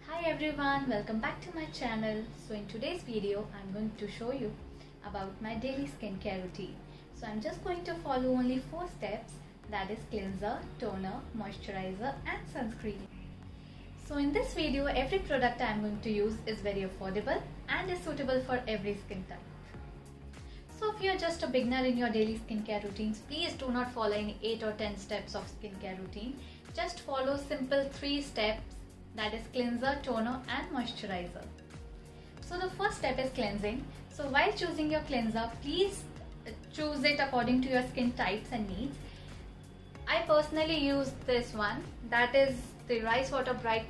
Hi everyone, welcome back to my channel. So in today's video I'm going to show you about my daily skincare routine. So I'm just going to follow only 4 steps, that is cleanser, toner, moisturizer and sunscreen. So in this video every product I'm going to use is very affordable and is suitable for every skin type. So if you're just a beginner in your daily skincare routines, please do not follow any 8 or 10 steps of skincare routine. Just follow simple 3 steps, that is cleanser, toner and moisturizer. So the first step is cleansing. So while choosing your cleanser, please choose it according to your skin types and needs. I personally use this one, that is the Rice Water Bright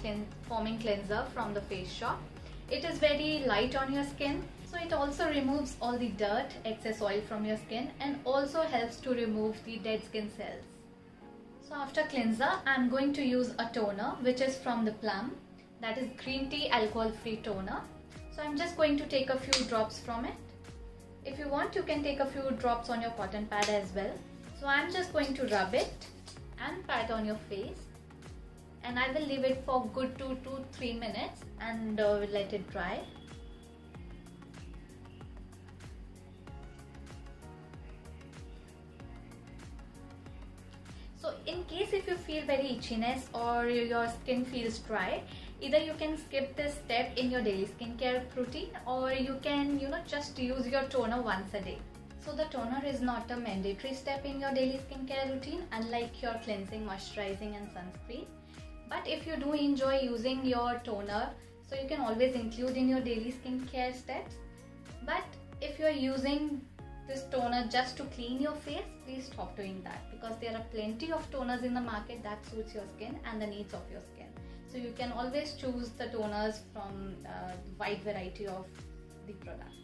Foaming Cleanser from the Face Shop. It is very light on your skin, so it also removes all the dirt, excess oil from your skin and also helps to remove the dead skin cells. So after cleanser, I am going to use a toner which is from the Plum, that is green tea alcohol free toner. So I am just going to take a few drops from it. If you want, you can take a few drops on your cotton pad as well. So I am just going to rub it and pat on your face, and I will leave it for good 2 to 3 minutes and let it dry. So in case if you feel very itchiness or your skin feels dry, either you can skip this step in your daily skincare routine, or you can just use your toner once a day. So the toner is not a mandatory step in your daily skincare routine, unlike your cleansing, moisturizing and sunscreen. But if you do enjoy using your toner, so you can always include in your daily skincare steps. But if you are using this toner just to clean your face, please stop doing that, because there are plenty of toners in the market that suits your skin and the needs of your skin. So you can always choose the toners from a wide variety of the products.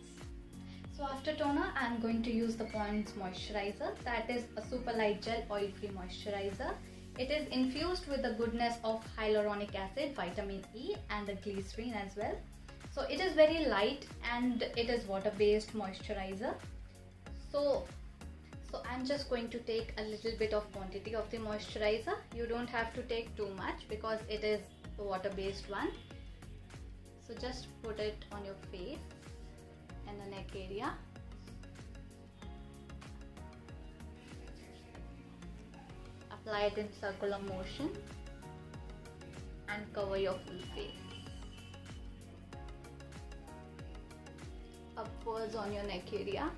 So after toner, I am going to use the Pond's moisturizer, that is a super light gel oil-free moisturizer. It is infused with the goodness of hyaluronic acid, vitamin E and the glycerin as well. So it is very light and it is water-based moisturizer. So I'm just going to take a little bit of quantity of the moisturizer. You don't have to take too much because it is a water-based one. So just put it on your face and the neck area. Apply it in circular motion and cover your full face. Upwards on your neck area.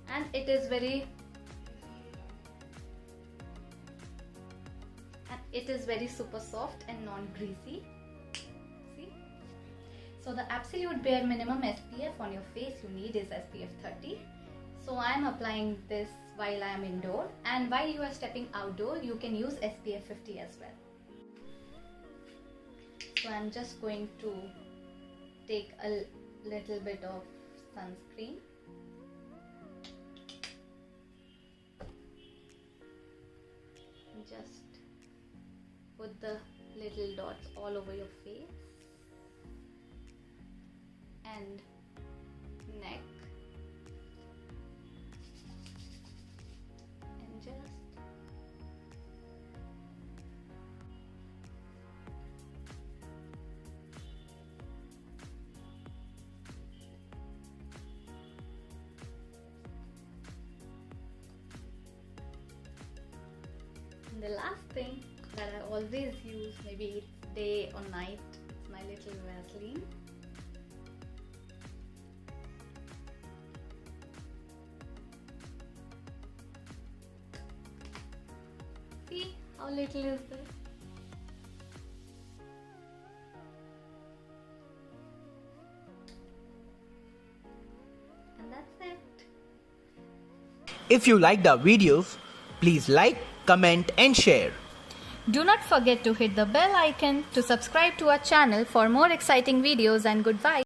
And it is very super soft and non-greasy. See? So the absolute bare minimum SPF on your face you need is SPF 30. So I am applying this while I am indoor, and while you are stepping outdoor you can use SPF 50 as well. So I am just going to take a little bit of sunscreen. Just put the little dots all over your face and neck, and just the last thing that I always use, maybe it's day or night, it's my little Vaseline. See how little is this? And that's it. If you liked our videos, please like, comment and share. Do not forget to hit the bell icon to subscribe to our channel for more exciting videos, and goodbye.